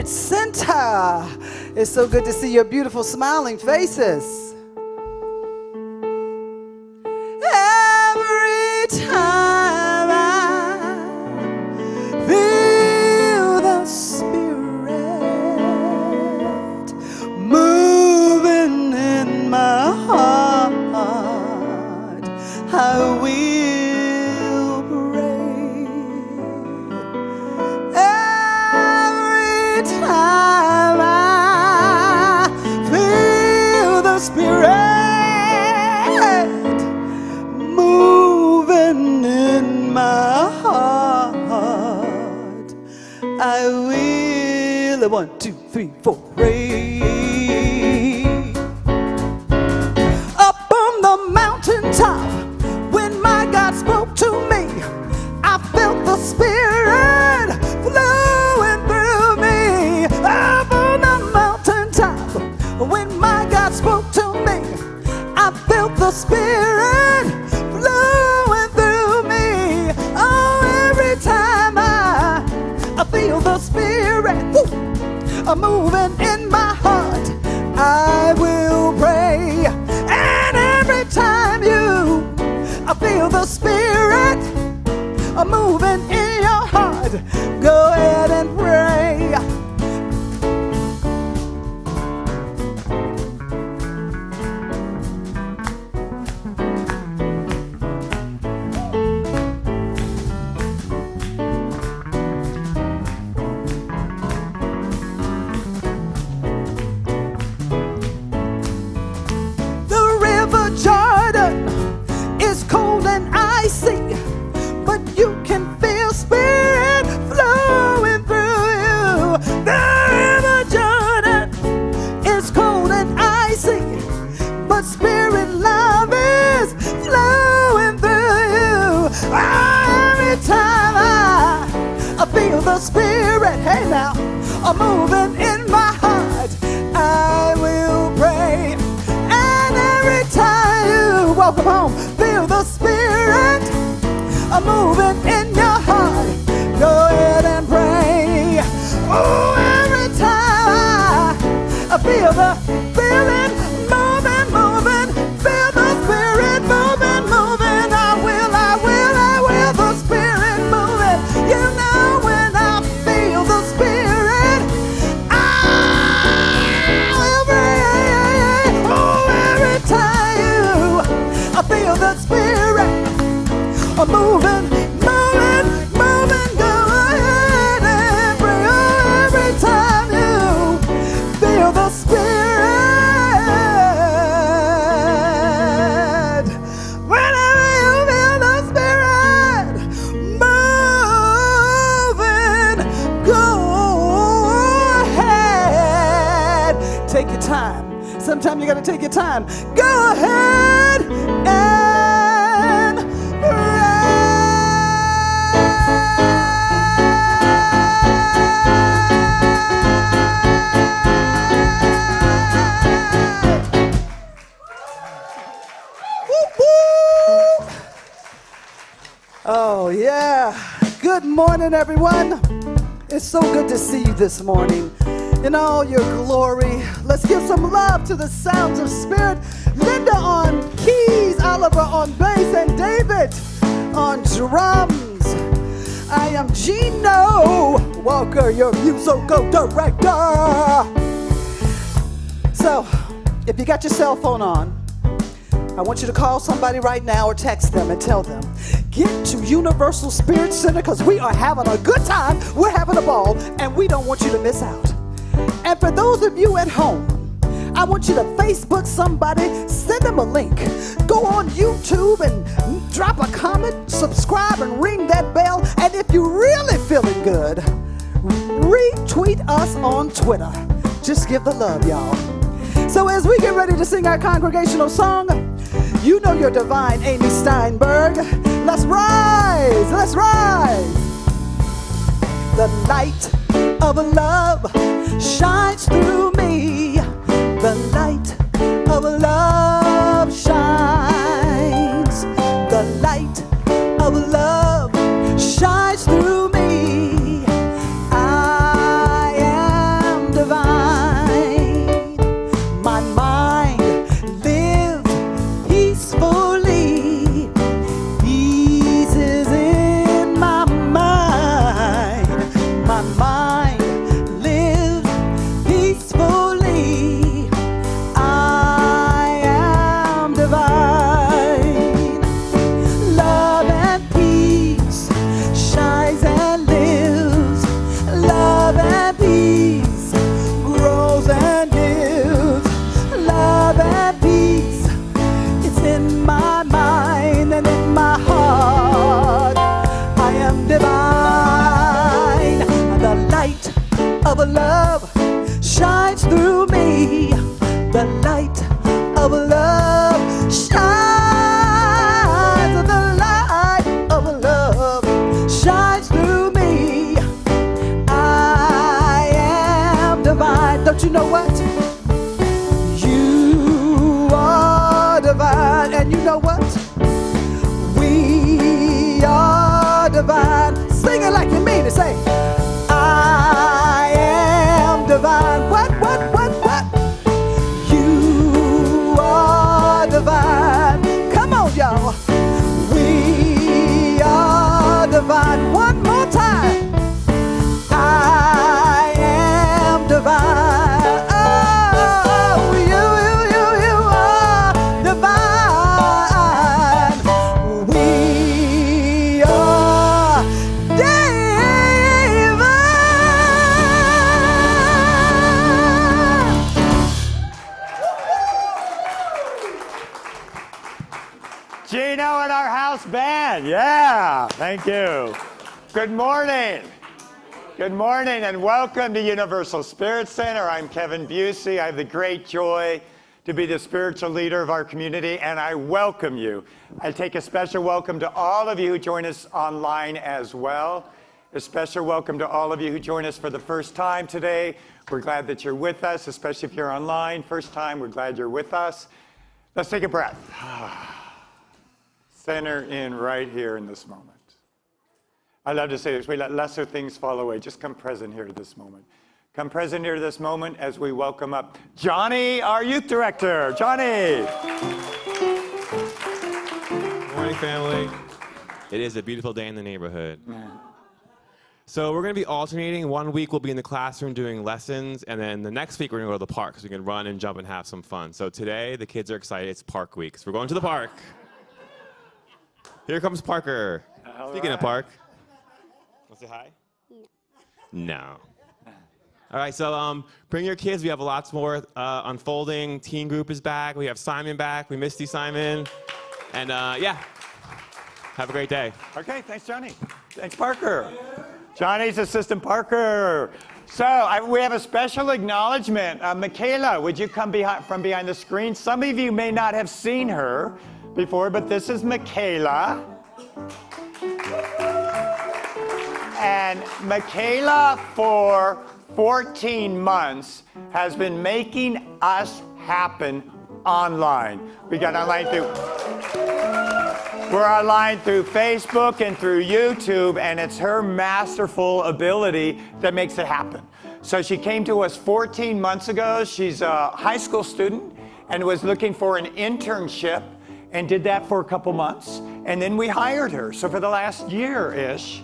Spirit Center. It's so good to see your beautiful smiling faces. Every time I feel the Spirit moving in my heart, I will pray. Every time I feel the Spirit moving in my heart, I will, 1, 2, 3, 4, pray. Up on the mountaintop, when my God spoke to me, I felt the Spirit flowing through me. Up on the mountaintop, when my God spoke to me, I felt the Spirit flowing through me. Oh, every time I feel the Spirit moving in my heart, I will pray. And every time you feel the Spirit moving in your heart, go ahead and pray. The river Jordan is cold and icy, but you can feel Spirit flowing through you. The river Jordan is cold and icy, but Spirit love is flowing through you. Every time I feel the Spirit, hey now, moving in my heart, I will pray. And every time you welcome home, feel the Spirit moving in your heart, go ahead and pray. Oh, every time I feel the Spirit moving, moving, feel the Spirit moving, moving, I will, the Spirit moving. You know when I feel the Spirit, I will pray. Oh, every time I feel the Spirit moving, moving, moving, go ahead and pray. Oh, every time you feel the Spirit, whenever you feel the Spirit moving, go ahead. Take your time. Sometimes you gotta take your time. Go ahead and pray. Oh, yeah. Good morning, everyone. It's so good to see you this morning in all your glory. Let's give some love to the sounds of Spirit. Linda on keys, Oliver on bass, and David on drums. I am Gino Walker, your musical director. So, if you got your cell phone on, I want you to call somebody right now or text them and tell them, get to Universal Spirit Center because we are having a good time, we're having a ball, and we don't want you to miss out. And for those of you at home, I want you to Facebook somebody, send them a link. Go on YouTube and drop a comment, subscribe and ring that bell. And if you're really feeling good, retweet us on Twitter. Just give the love, y'all. So as we get ready to sing our congregational song, you know your divine Amy Steinberg. Let's rise, let's rise. The light of love shines through me. The light of love shines. The light of love shines through me. I am love shines through me. The light of love shines. The light of love shines through me. I am divine. Don't you know what? You are divine. And you know what? We are divine. Sing it like you mean it. Say, I am divine. What? You are divine. Come on, y'all. We are divine. One more time. I am divine. Oh, you are divine. We are divine. Gino and our house band. Yeah, thank you. Good morning. Good morning and welcome to Universal Spirit Center. I'm Kevin Busey. I have the great joy to be the spiritual leader of our community, and I welcome you. I take a special welcome to all of you who join us online as well. A special welcome to all of you who join us for the first time today. We're glad that you're with us, especially if you're online. First time, we're glad you're with us. Let's take a breath. Center in right here in this moment. I love to say this, we let lesser things fall away. Just come present here to this moment. Come present here to this moment as we welcome up Johnny, our youth director. Johnny. Good morning, family. It is a beautiful day in the neighborhood. So we're going to be alternating. 1 week we'll be in the classroom doing lessons, and then the next week we're going to go to the park so we can run and jump and have some fun. So today the kids are excited. It's park week, so we're going to the park. Here comes Parker. Speaking of park. Want to say hi? No. All right, so bring your kids. We have lots more unfolding. Teen group is back. We have Simon back. We missed you, Simon. And yeah, have a great day. Okay, thanks, Johnny. Thanks, Parker. Johnny's assistant Parker. So we have a special acknowledgement. Michaela, would you come from behind the screen? Some of you may not have seen her before, but this is Michaela. And Michaela, for 14 months, has been making us happen online. We're online through Facebook and through YouTube, and it's her masterful ability that makes it happen. So she came to us 14 months ago. She's a high school student and was looking for an internship and did that for a couple months. And then we hired her. So for the last year-ish,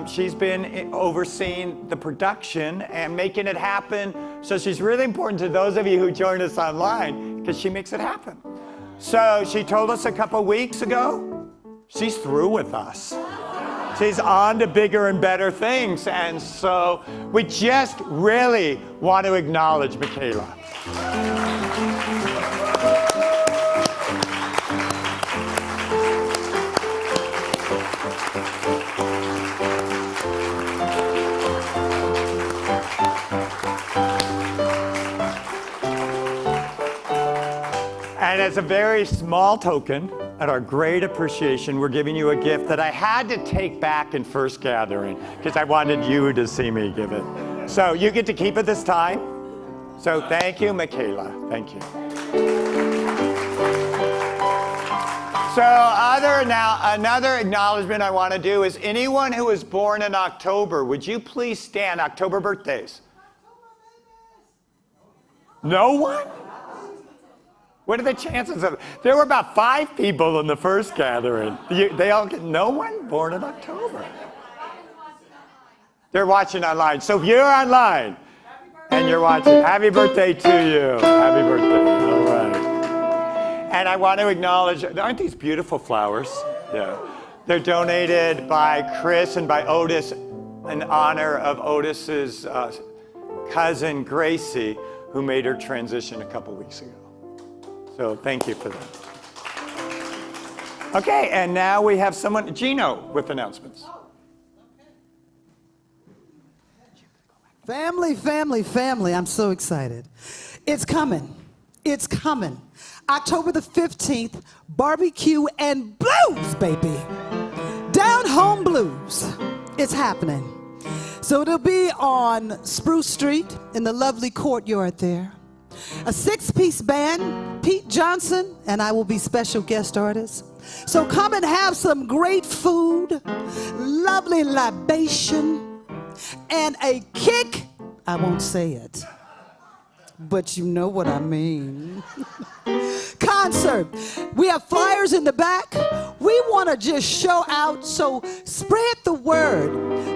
she's been overseeing the production and making it happen. So she's really important to those of you who join us online because she makes it happen. So she told us a couple weeks ago, she's through with us. She's on to bigger and better things. And so we just really want to acknowledge Michaela. And as a very small token, at our great appreciation, we're giving you a gift that I had to take back in first gathering because I wanted you to see me give it. So you get to keep it this time. So thank you, Michaela. Thank you. So another acknowledgement I want to do is anyone who was born in October, would you please stand? October birthdays. No one? What are the chances of? There were about 5 people in the first gathering. No one born in October. They're watching online. So if you're online and you're watching, happy birthday to you. Happy birthday. All right. And I want to acknowledge, aren't these beautiful flowers? Yeah. They're donated by Chris and by Otis in honor of Otis's cousin, Gracie, who made her transition a couple weeks ago. So thank you for that. Okay, and now we have Gino, with announcements. Family, family, family. I'm so excited. It's coming. It's coming. October the 15th, barbecue and blues, baby. Down home blues. It's happening. So it'll be on Spruce Street in the lovely courtyard there. A 6-piece band, Pete Johnson, and I will be special guest artists. So come and have some great food, lovely libation, and a kick. I won't say it, but you know what I mean. Concert. We have flyers in the back. We want to just show out, so spread the word.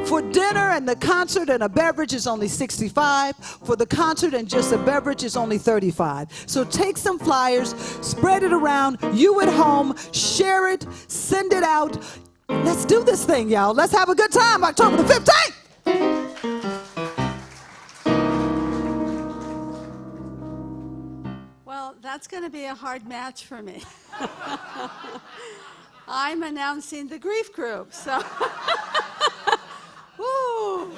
For dinner and the concert and a beverage is only $65. For the concert and just a beverage is only $35. So take some flyers, spread it around. You at home, share it, send it out. Let's do this thing, y'all. Let's have a good time, October the 15th. Well, that's going to be a hard match for me. I'm announcing the grief group, so. Woo.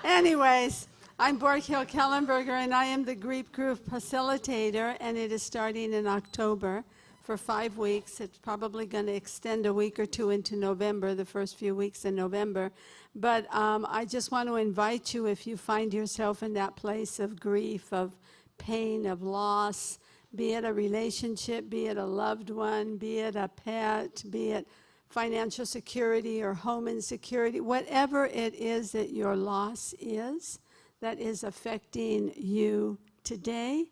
Anyways, I'm Borghild Kellenberger, and I am the grief group facilitator, and it is starting in October for 5 weeks. It's probably going to extend a week or two into November, the first few weeks in November. But I just want to invite you, if you find yourself in that place of grief, of pain, of loss, be it a relationship, be it a loved one, be it a pet, be it financial security or home insecurity, whatever it is that your loss is that is affecting you today,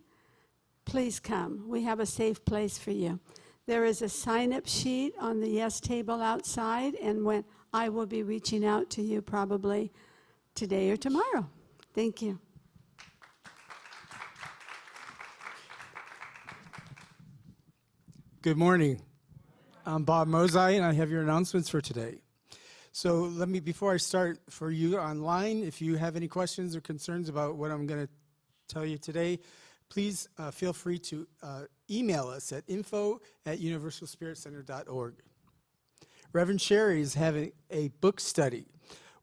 please come. We have a safe place for you. There is a sign-up sheet on the Yes table outside, and when I will be reaching out to you probably today or tomorrow. Thank you. Good morning. I'm Bob Mosai, and I have your announcements for today. So before I start, for you online, if you have any questions or concerns about what I'm going to tell you today, please feel free to email us at info@universalspiritcenter.org. Reverend Sherry is having a book study.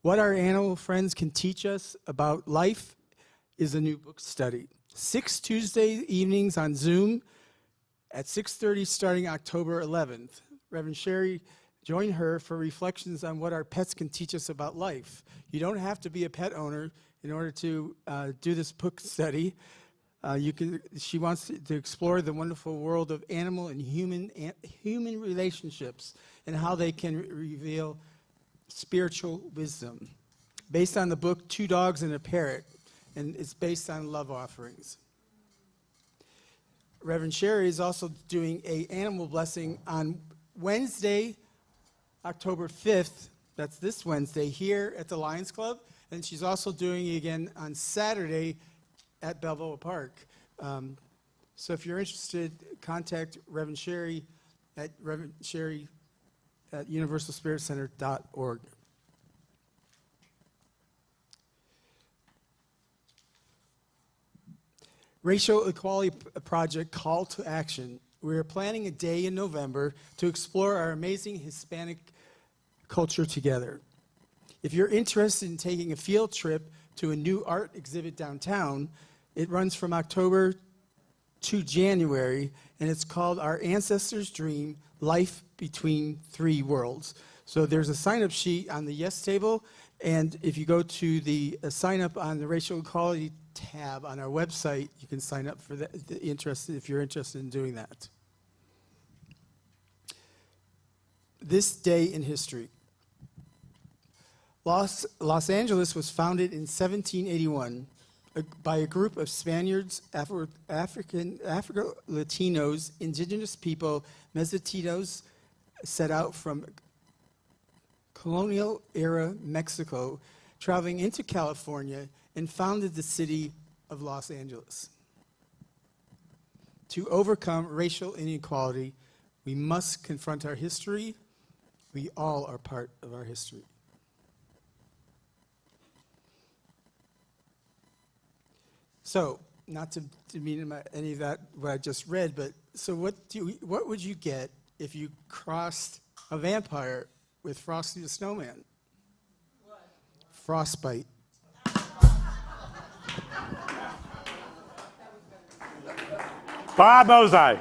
What our animal friends can teach us about life is a new book study. 6 Tuesday evenings on Zoom at 6:30 starting October 11th. Reverend Sherry, join her for reflections on what our pets can teach us about life. You don't have to be a pet owner in order to do this book study. She wants to explore the wonderful world of animal and human relationships and how they can reveal spiritual wisdom. Based on the book Two Dogs and a Parrot, and it's based on love offerings. Reverend Sherry is also doing an animal blessing on Wednesday, October 5th. That's this Wednesday here at the Lions Club. And she's also doing it again on Saturday at Balboa Park. So if you're interested, contact Reverend Sherry at universalspiritcenter.org. Racial Equality Project Call to Action. We are planning a day in November to explore our amazing Hispanic culture together. If you're interested in taking a field trip to a new art exhibit downtown, it runs from October to January, and it's called Our Ancestors' Dream, Life Between Three Worlds. So there's a sign-up sheet on the Yes table, and if you go to the sign-up on the Racial Equality tab on our website, you can sign up for that if you're interested in doing that. This day in history. Los Angeles was founded in 1781 by a group of Spaniards, Afro-Latinos, indigenous people, Mezquitinos, set out from colonial-era Mexico, traveling into California, and founded the city of Los Angeles. To overcome racial inequality, we must confront our history. We all are part of our history. So, not to demean any of that, what I just read, but so what would you get if you crossed a vampire with Frosty the Snowman? What? Frostbite. Bob Ozai.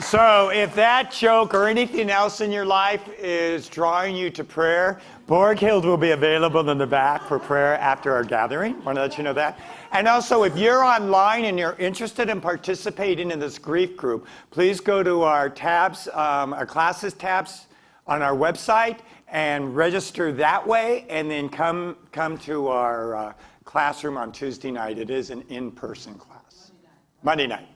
So if that joke or anything else in your life is drawing you to prayer, Borghild will be available in the back for prayer after our gathering. Want to let you know that. And also, if you're online and you're interested in participating in this grief group, please go to our tabs, our classes tabs on our website and register that way, and then come to our classroom on Tuesday night. It is an in-person class. Monday night.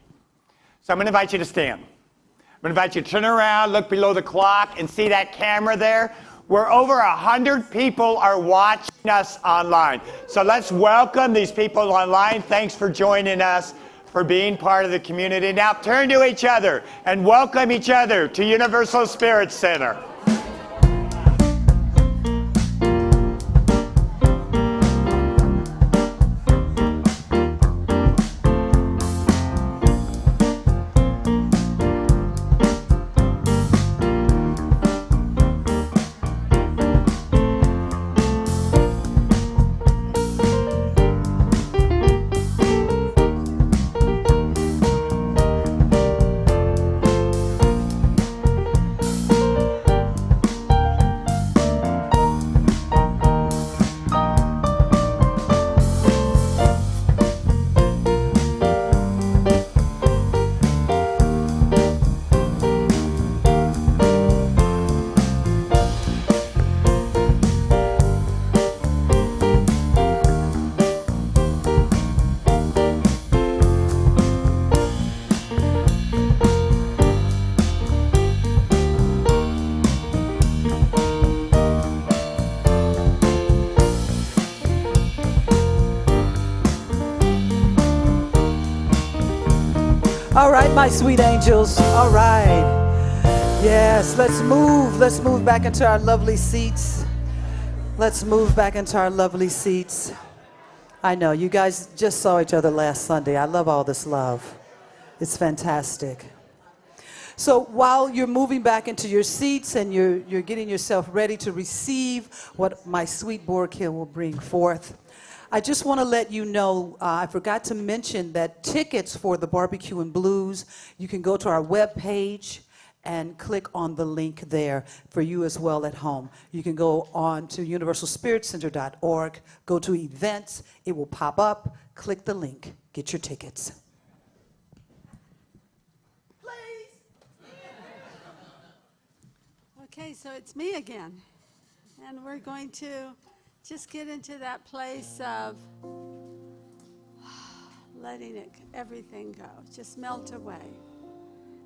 So I'm going to invite you to stand. I'm going to invite you to turn around, look below the clock, and see that camera there. Where over 100 people are watching us online. So let's welcome these people online. Thanks for joining us, for being part of the community. Now turn to each other and welcome each other to Universal Spirit Center. All right, my sweet angels. All right. Yes, let's move. Let's move back into our lovely seats. Let's move back into our lovely seats. I know, you guys just saw each other last Sunday. I love all this love. It's fantastic. So while you're moving back into your seats and you're getting yourself ready to receive what my sweet Borghild will bring forth, I just want to let you know, I forgot to mention that tickets for the Barbecue and Blues, you can go to our webpage and click on the link there for you as well at home. You can go on to universalspiritcenter.org, go to events, it will pop up, click the link, get your tickets. Okay, so it's me again. And we're going to just get into that place of letting everything go, just melt away.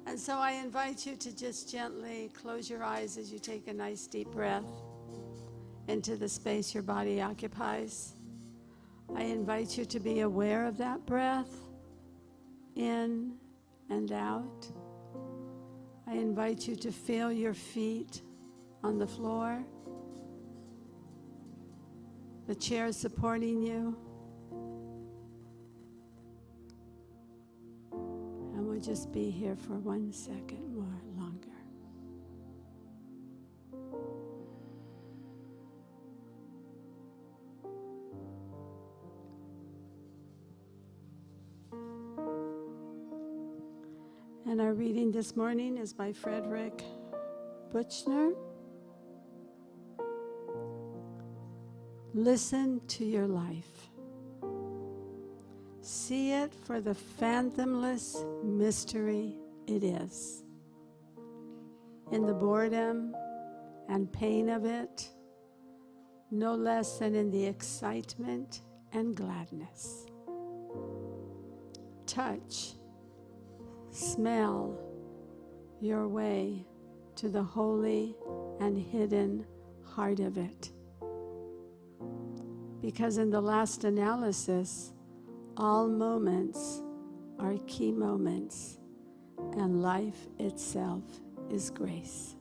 And so I invite you to just gently close your eyes as you take a nice deep breath into the space your body occupies. I invite you to be aware of that breath, in and out. I invite you to feel your feet on the floor, the chair supporting you. And we'll just be here for 1 second more longer. And our reading this morning is by Frederick Buechner. Listen to your life. See it for the fathomless mystery it is. In the boredom and pain of it, no less than in the excitement and gladness. Touch, smell your way to the holy and hidden heart of it. Because in the last analysis, all moments are key moments, and life itself is grace.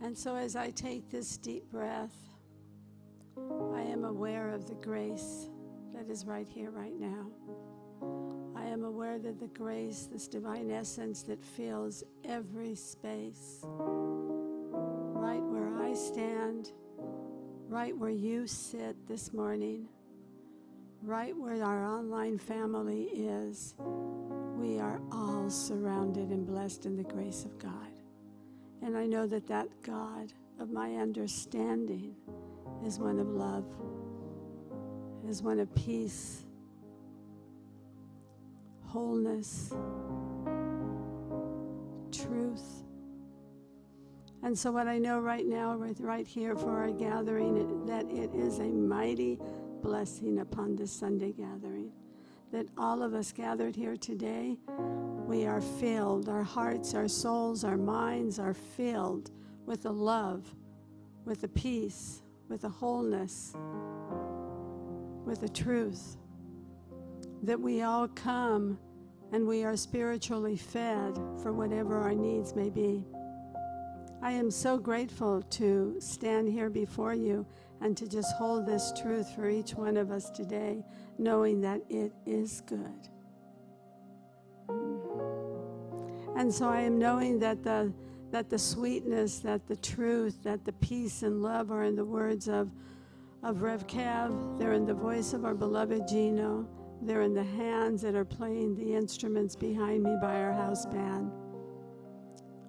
And so as I take this deep breath, I am aware of the grace that is right here, right now. I am aware that the grace, this divine essence that fills every space, right where I stand, right where you sit this morning, right where our online family is, we are all surrounded and blessed in the grace of God. And I know that that God of my understanding is one of love, is one of peace, wholeness, truth. And so what I know right now, right here for our gathering, that it is a mighty blessing upon this Sunday gathering, that all of us gathered here today, we are filled, our hearts, our souls, our minds are filled with the love, with the peace, with the wholeness, with the truth, that we all come and we are spiritually fed for whatever our needs may be. I am so grateful to stand here before you and to just hold this truth for each one of us today, knowing that it is good. And so I am knowing that the sweetness, that the truth, that the peace and love are in the words of Rev Kev. They're in the voice of our beloved Gino. They're in the hands that are playing the instruments behind me by our house band,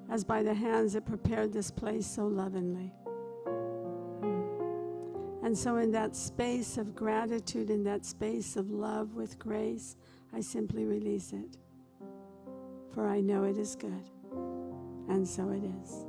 as by the hands that prepared this place so lovingly. And so in that space of gratitude, in that space of love with grace, I simply release it. For I know it is good, and so it is.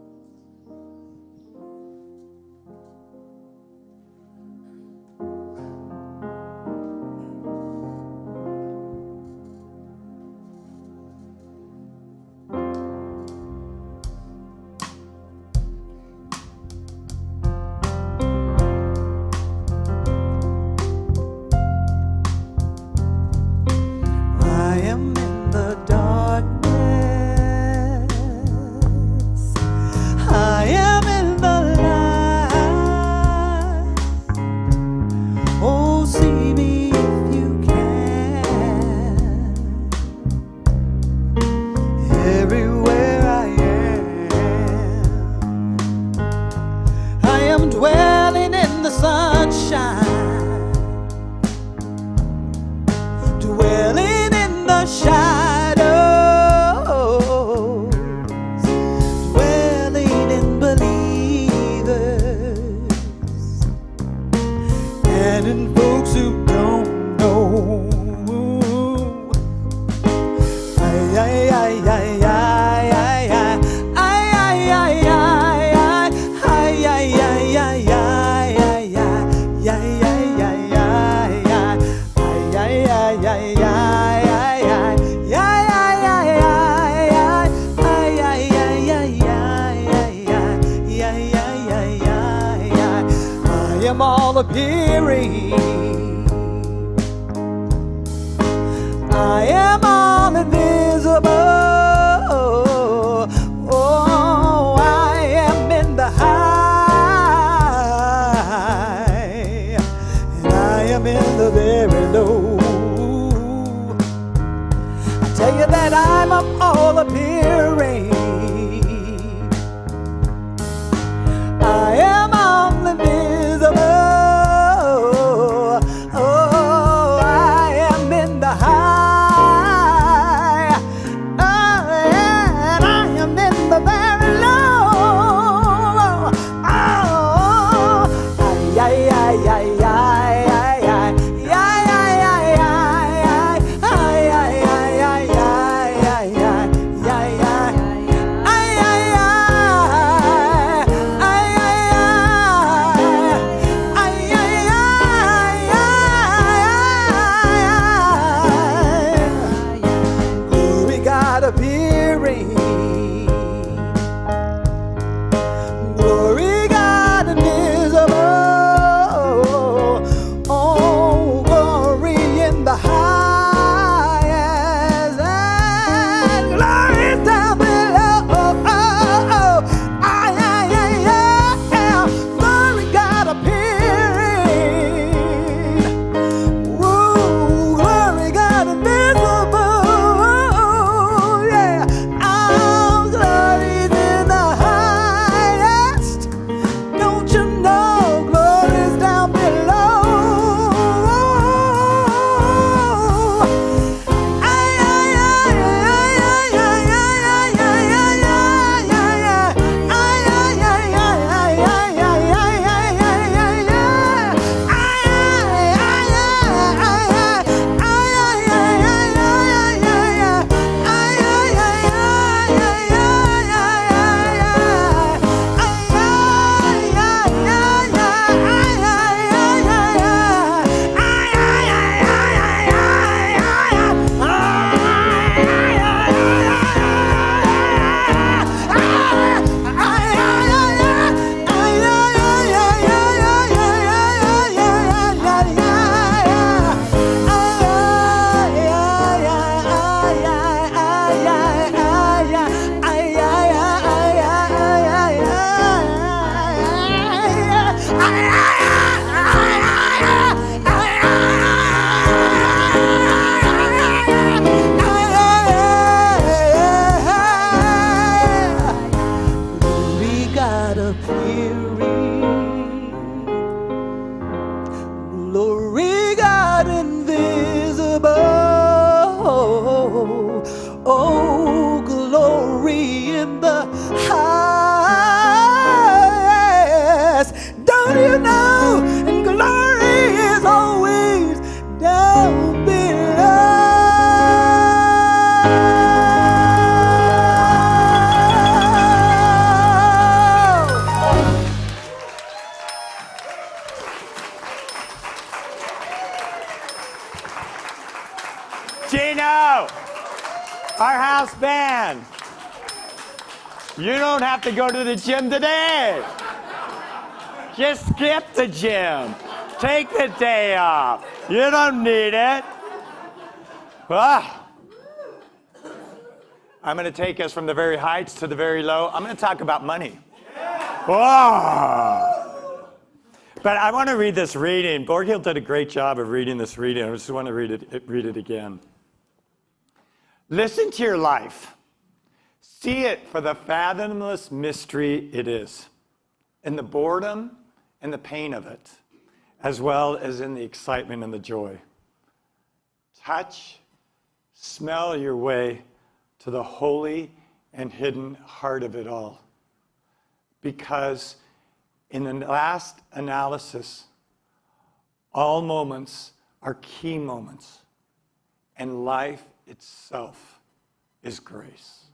I am all invisible. Oh, I am in the high, and I am in the very low. I tell you that I'm of all appearing. I am all invisible. Oh, I am in the high, Glory, God invisible. Oh, glory in the highest. Don't you know? And glory is always down below. Gino, our house band. You don't have to go to the gym today. Just skip the gym. Take the day off. You don't need it. Ah. I'm going to take us from the very heights to the very low. I'm going to talk about money. Oh. But I want to read this reading. Borghild did a great job of reading this reading. I just want to read it again. Listen to your life. See it for the fathomless mystery it is, in the boredom and the pain of it, as well as in the excitement and the joy. Touch, smell your way to the holy and hidden heart of it all. Because in the last analysis, all moments are key moments, and life itself is grace.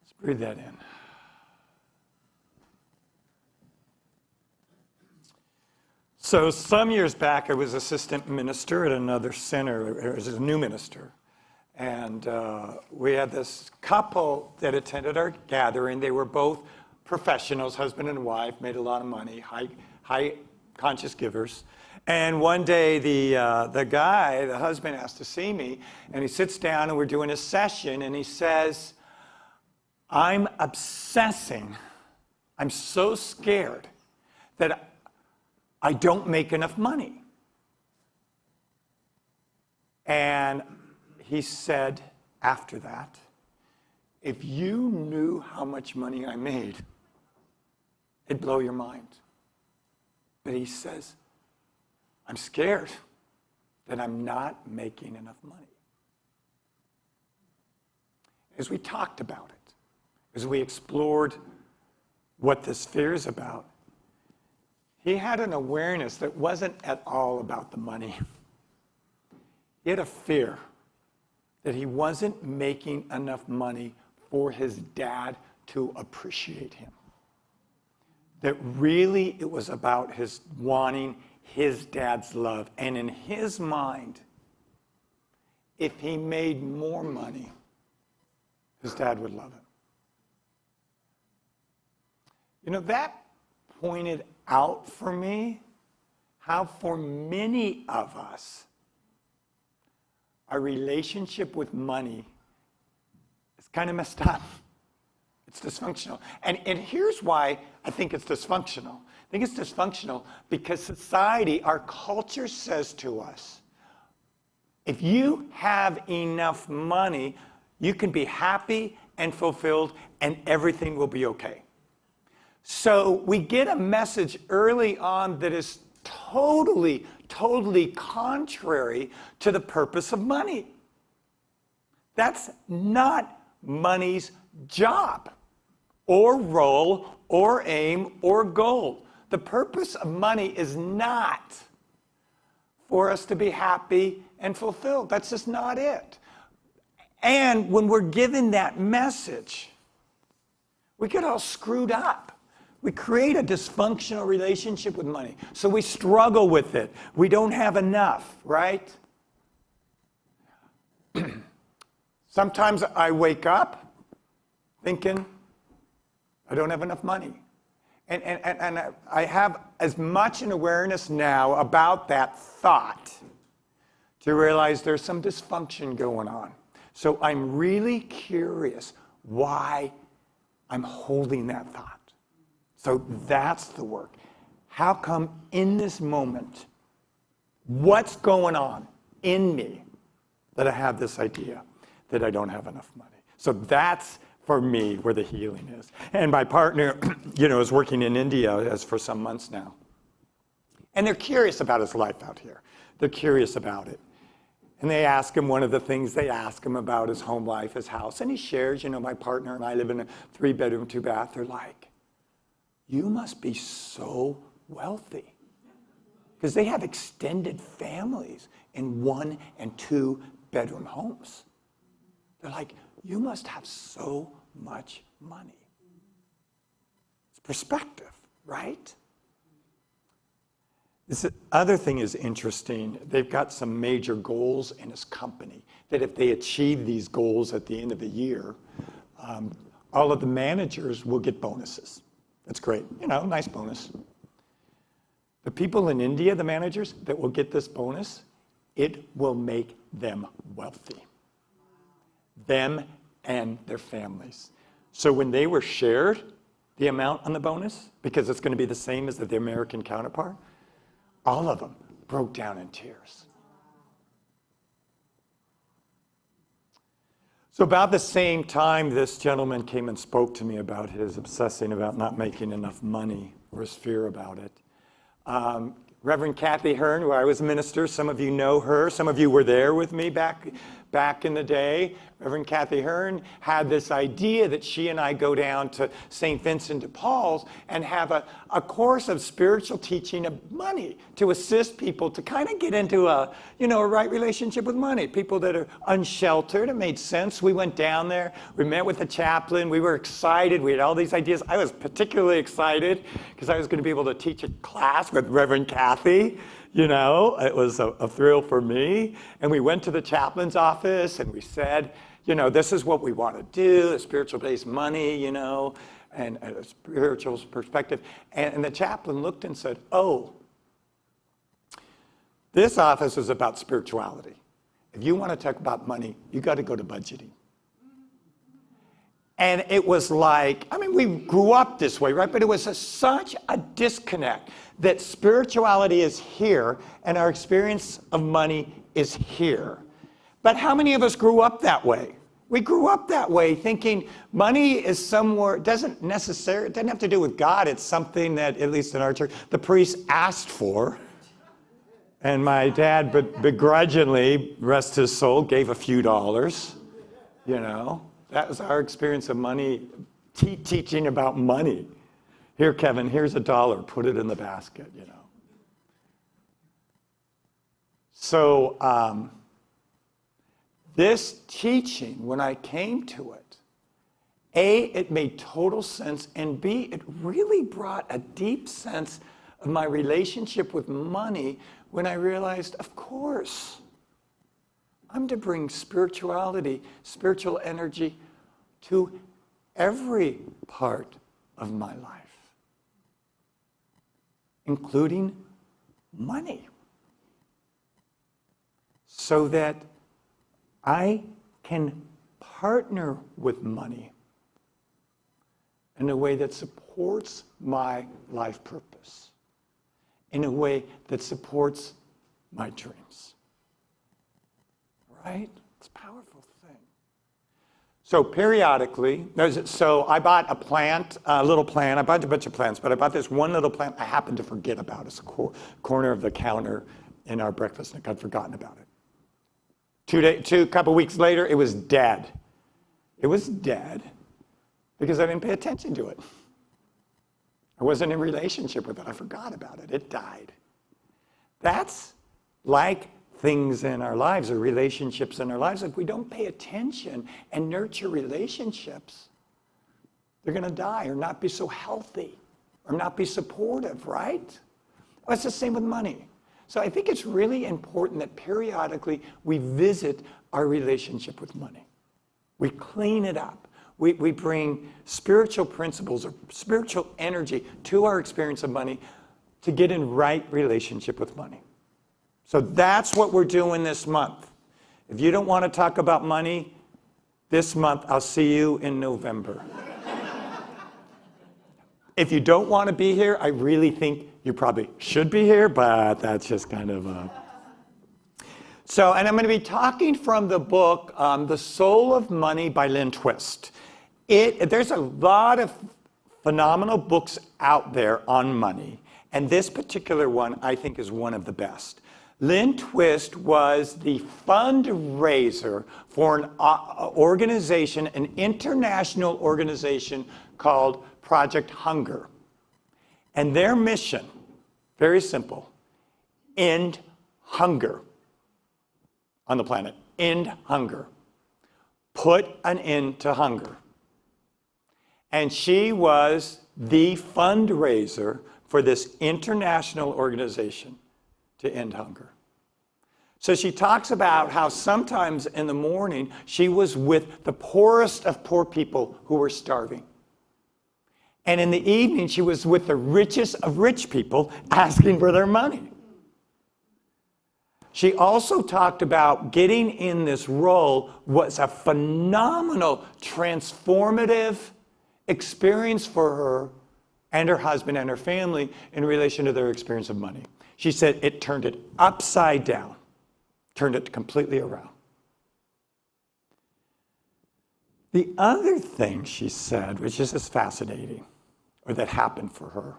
Let's breathe that in. So some years back, I was assistant minister at another center. I was a new minister. And we had this couple that attended our gathering. They were both professionals, husband and wife, made a lot of money, high conscious givers. And one day, the guy, the husband, asked to see me, and he sits down, and we're doing a session, and he says, I'm obsessing. I'm so scared that I don't make enough money. And he said after that, if you knew how much money I made, it'd blow your mind. But he says, I'm scared that I'm not making enough money. As we talked about it, as we explored what this fear is about, he had an awareness that wasn't at all about the money. He had a fear that he wasn't making enough money for his dad to appreciate him. That really it was about his wanting his dad's love. And in his mind, if he made more money, his dad would love him. You know, that pointed out for me how for many of us, our relationship with money is kind of messed up. It's dysfunctional. And here's why I think it's dysfunctional. I think it's dysfunctional because society, our culture says to us, if you have enough money, you can be happy and fulfilled and everything will be okay. So we get a message early on that is totally contrary to the purpose of money. That's not money's job, or role, or aim, or goal. The purpose of money is not for us to be happy and fulfilled. That's just not it. And when we're given that message, we get all screwed up. We create a dysfunctional relationship with money. So we struggle with it. We don't have enough, right? Sometimes I wake up thinking, I don't have enough money. And I have as much an awareness now about that thought to realize there's some dysfunction going on. So I'm really curious why I'm holding that thought. So that's the work. How come in this moment, what's going on in me that I have this idea that I don't have enough money? So that's for me where the healing is. And my partner, is working in India as for some months now. And they're curious about his life out here. They're curious about it. And they ask him, one of the things they ask him about his home life, his house. And he shares, my partner and I live in a 3-bedroom, 2-bath. They're like, you must be so wealthy. Because they have extended families in 1- and 2-bedroom homes. They're like, you must have so much money. It's perspective, right? This other thing is interesting. They've got some major goals in his company that if they achieve these goals at the end of the year, all of the managers will get bonuses. That's great. Nice bonus. The people in India, the managers that will get this bonus, it will make them wealthy. Them and their families. So when they were shared the amount on the bonus, because it's going to be the same as the American counterpart, all of them broke down in tears. So about the same time, this gentleman came and spoke to me about his obsessing about not making enough money, or his fear about it. Reverend Kathy Hearn, who I was a minister, some of you know her, some of you were there with me back in the day. Reverend Kathy Hearn had this idea that she and I go down to St. Vincent de Paul's and have a course of spiritual teaching of money to assist people to kind of get into a right relationship with money. People that are unsheltered. It made sense. We went down there. We met with the chaplain. We were excited. We had all these ideas. I was particularly excited because I was going to be able to teach a class with Reverend Kathy. It was a thrill for me. And we went to the chaplain's office and we said, this is what we want to do, a spiritual-based money, and a spiritual perspective. And the chaplain looked and said, oh, this office is about spirituality. If you want to talk about money, you got to go to budgeting. And it was like, we grew up this way, right? But it was such a disconnect that spirituality is here and our experience of money is here. But how many of us grew up that way? We grew up that way thinking money is somewhere, it doesn't have to do with God. It's something that, at least in our church, the priest asked for. And my dad begrudgingly, rest his soul, gave a few dollars, That was our experience of money, teaching about money. Here, Kevin, here's $1. Put it in the basket, So this teaching, when I came to it, A, it made total sense, and B, it really brought a deep sense of my relationship with money when I realized, of course, I'm to bring spirituality, spiritual energy to every part of my life, including money, so that I can partner with money in a way that supports my life purpose, in a way that supports my dreams. Right? It's a powerful thing. So periodically, I bought a little plant. I bought a bunch of plants, but I bought this one little plant I happened to forget about. It's a corner of the counter in our breakfast nook. I'd forgotten about it. A couple weeks later, it was dead. It was dead because I didn't pay attention to it. I wasn't in relationship with it. I forgot about it. It died. That's like things in our lives or relationships in our lives. If we don't pay attention and nurture relationships, they're going to die or not be so healthy or not be supportive, right? Well, it's the same with money. So I think it's really important that periodically we visit our relationship with money. We clean it up. We bring spiritual principles or spiritual energy to our experience of money to get in right relationship with money. So that's what we're doing this month. If you don't want to talk about money this month, I'll see you in November. If you don't want to be here, I really think you probably should be here, but that's just kind of and I'm going to be talking from the book, The Soul of Money by Lynn Twist. There's a lot of phenomenal books out there on money, and this particular one I think is one of the best. Lynn Twist was the fundraiser for an organization, an international organization called Project Hunger. And their mission, very simple, end hunger on the planet. End hunger. Put an end to hunger. And she was the fundraiser for this international organization to end hunger. So she talks about how sometimes in the morning she was with the poorest of poor people who were starving. And in the evening she was with the richest of rich people asking for their money. She also talked about getting in this role was a phenomenal, transformative experience for her and her husband and her family in relation to their experience of money. She said it turned it upside down, turned it completely around. The other thing she said, which is just fascinating, or that happened for her,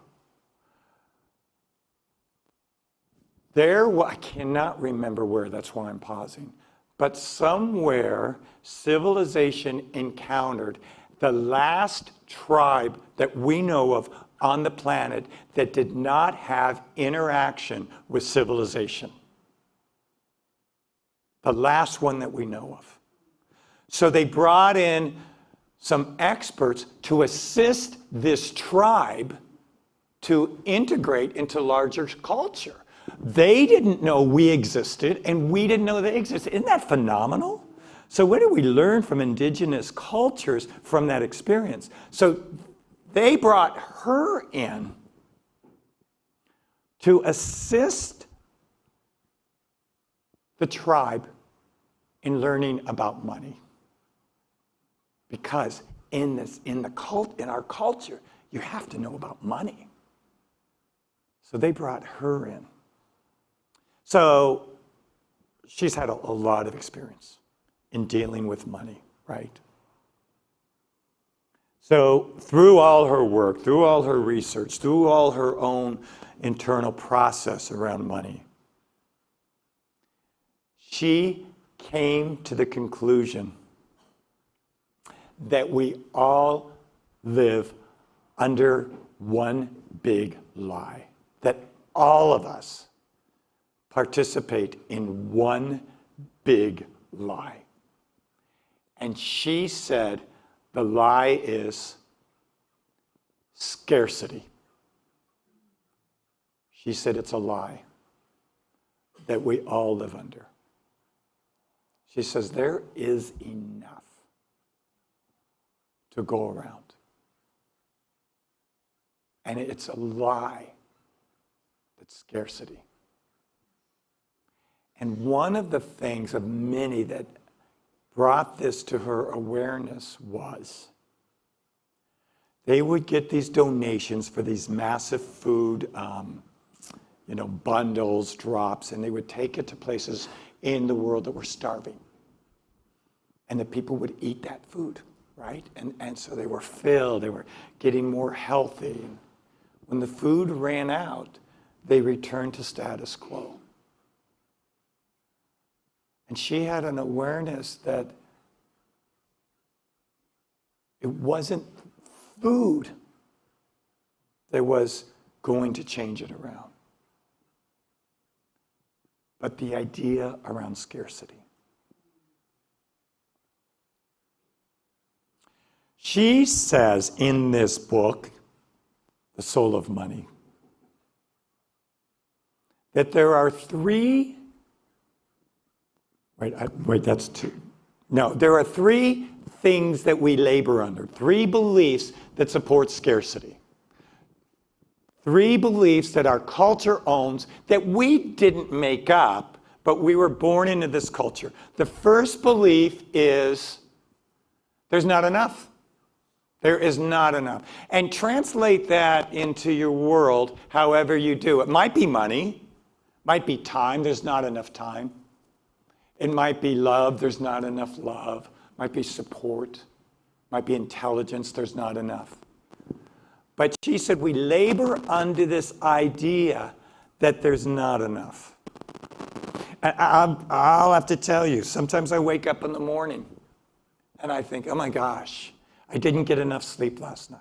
I cannot remember where, that's why I'm pausing, but somewhere civilization encountered the last tribe that we know of on the planet that did not have interaction with civilization. The last one that we know of. So they brought in some experts to assist this tribe to integrate into larger culture. They didn't know we existed, and we didn't know they existed. Isn't that phenomenal? So what do we learn from indigenous cultures from that experience? So they brought her in to assist the tribe in learning about money. Because in our culture, you have to know about money. So they brought her in. So she's had a lot of experience in dealing with money, right? So through all her work, through all her research, through all her own internal process around money, she came to the conclusion that we all live under one big lie, that all of us participate in one big lie. And she said the lie is scarcity. She said it's a lie that we all live under. She says there is enough to go around. And it's a lie that's scarcity. And one of the things of many that brought this to her awareness was they would get these donations for these massive food, bundles, drops, and they would take it to places in the world that were starving. And the people would eat that food, right? And so they were filled, they were getting more healthy. When the food ran out, they returned to status quo. And she had an awareness that it wasn't food that was going to change it around, but the idea around scarcity. She says in this book, The Soul of Money, that there are three that's two. No, there are three things that we labor under, three beliefs that support scarcity. Three beliefs that our culture owns that we didn't make up, but we were born into this culture. The first belief is there's not enough. There is not enough. And translate that into your world however you do. It might be money, might be time, there's not enough time. It might be love, there's not enough love. Might be support. Might be intelligence, there's not enough. But she said we labor under this idea that there's not enough. And I'll have to tell you, sometimes I wake up in the morning and I think, oh my gosh, I didn't get enough sleep last night.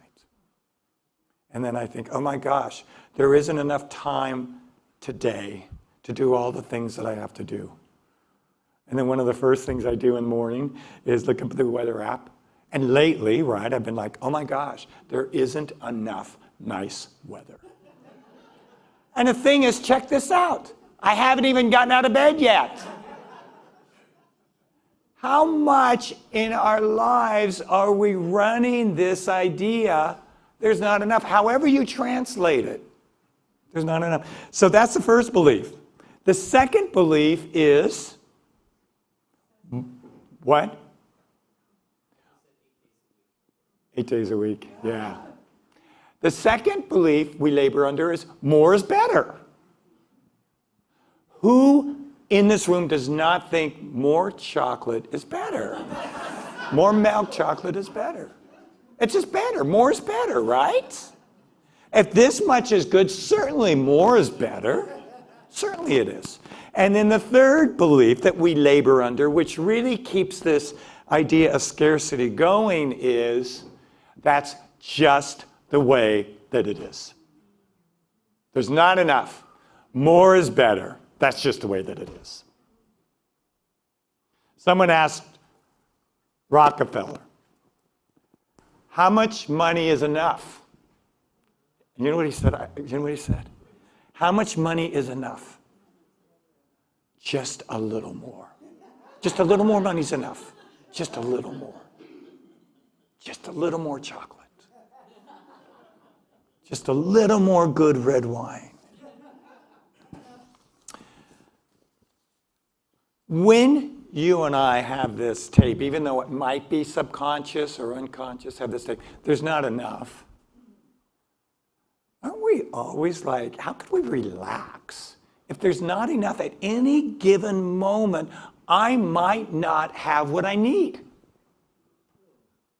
And then I think, oh my gosh, there isn't enough time today to do all the things that I have to do. And then one of the first things I do in the morning is look up the weather app. And lately, right, I've been like, oh my gosh, there isn't enough nice weather. And the thing is, check this out. I haven't even gotten out of bed yet. How much in our lives are we running this idea, there's not enough? However you translate it, there's not enough. So that's the first belief. The second belief is, what? 8 days a week, yeah. The second belief we labor under is more is better. Who in this room does not think more chocolate is better? More milk chocolate is better. It's just better. More is better, right? If this much is good, certainly more is better. Certainly it is. And then the third belief that we labor under, which really keeps this idea of scarcity going, is that's just the way that it is. There's not enough. More is better. That's just the way that it is. Someone asked Rockefeller, how much money is enough? And you know what he said? You know what he said? How much money is enough? Just a little more. Just a little more money's enough. Just a little more. Just a little more chocolate. Just a little more good red wine. When you and I have this tape, even though it might be subconscious or unconscious, have this tape, there's not enough. Aren't we always like, how could we relax? If there's not enough at any given moment, I might not have what I need.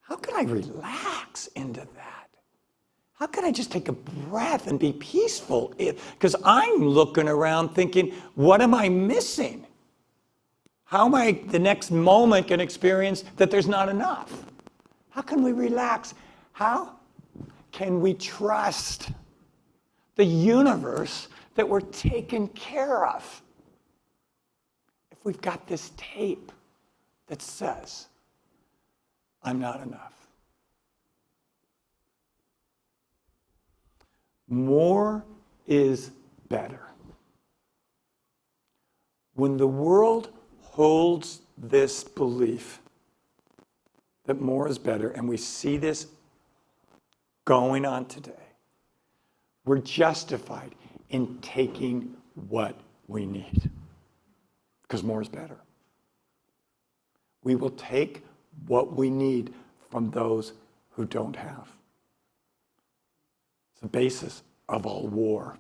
How could I relax into that? How could I just take a breath and be peaceful? Because I'm looking around thinking, what am I missing? How am I the next moment going to experience that there's not enough? How can we relax? How can we trust the universe that we're taken care of? If we've got this tape that says, I'm not enough. More is better. When the world holds this belief that more is better, and we see this going on today, we're justified in taking what we need, because more is better. We will take what we need from those who don't have. It's the basis of all war.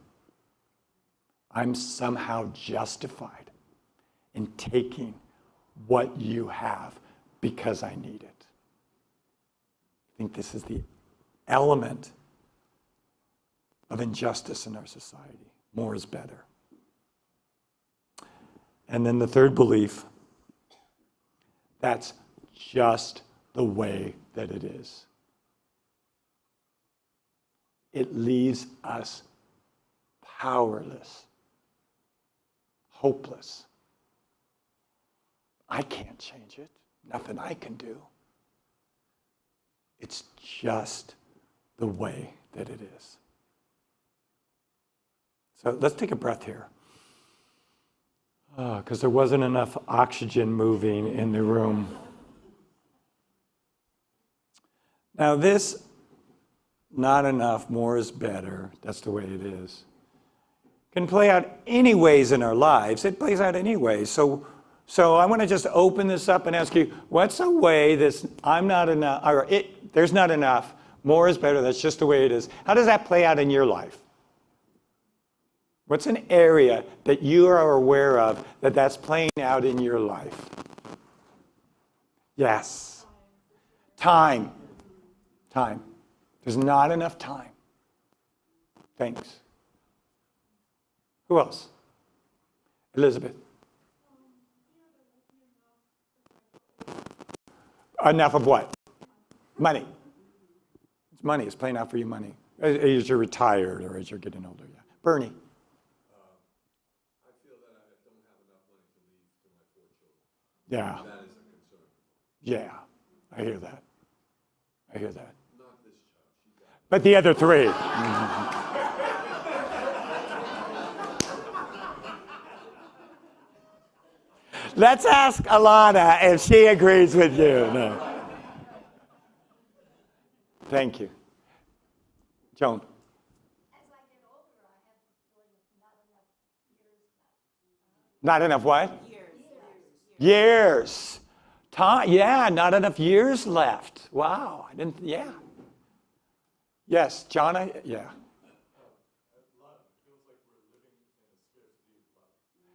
I'm somehow justified in taking what you have because I need it. I think this is the element of injustice in our society. More is better. And then the third belief, that's just the way that it is. It leaves us powerless, hopeless. I can't change it. Nothing I can do. It's just the way that it is. So let's take a breath here. Because there wasn't enough oxygen moving in the room. Now this, not enough, more is better, that's the way it is, can play out any ways in our lives. It plays out any way. So I want to just open this up and ask you, what's a way this I'm not enough, or there's not enough, more is better, that's just the way it is. How does that play out in your life? What's an area that you are aware of that's playing out in your life? Yes. Time. Time. There's not enough time. Thanks. Who else? Elizabeth. Enough of what? Money. It's money. It's playing out for you money. As you're retired or as you're getting older. Yeah. Bernie. I feel that I don't have enough money to leave to my 4 children. Yeah. That is a concern. Yeah. I hear that. I hear that. Not this child. She's got But the other 3. Let's ask Alana if she agrees with you. No. Thank you. Joan. Not enough what? Years. Time, yeah, not enough years left. Wow, I didn't, yeah. Yes, John, yeah.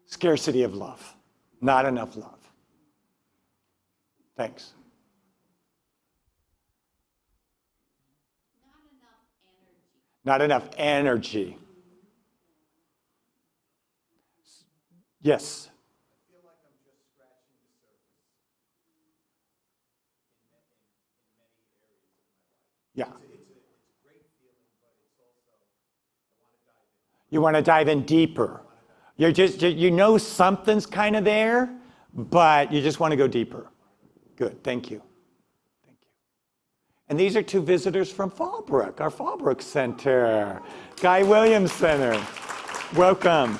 Scarcity of love. Not enough love. Thanks. Not enough energy. Yes. I feel like I'm just scratching the surface in many areas of my life. Yeah. It's a great feeling, but it's also, I want to dive in. You want to dive in deeper. You're just, you know something's kind of there, but you just want to go deeper. Good, thank you. Thank you. And these are 2 visitors from Fallbrook, our Fallbrook Center. Guy Williams Center. Welcome.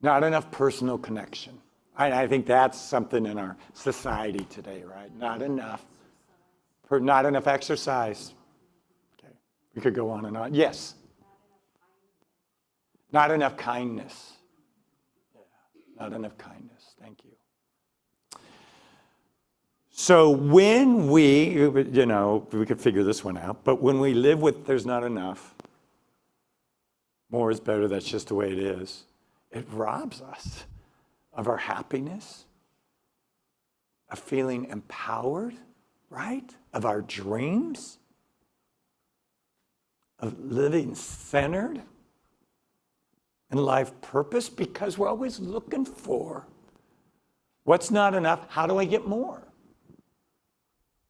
Not enough personal connection. I think that's something in our society today, right? Not enough. Not enough exercise. Okay, we could go on and on. Yes. Not enough kindness. Yeah, not enough kindness. Thank you. So when we, we could figure this one out, but when we live with there's not enough, more is better, that's just the way it is, it robs us of our happiness, of feeling empowered, right? Of our dreams, of living centered in life purpose, because we're always looking for what's not enough, how do I get more?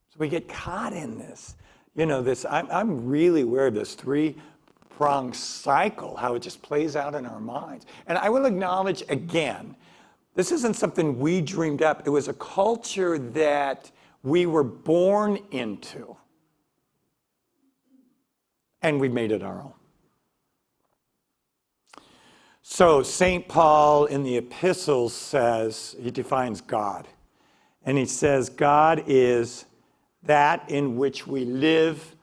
So we get caught in this. I'm really aware of this 3-pronged cycle, how it just plays out in our minds. And I will acknowledge again, this isn't something we dreamed up. It was a culture that we were born into. And we made it our own. So St. Paul in the epistles says, he defines God. And he says, God is that in which we live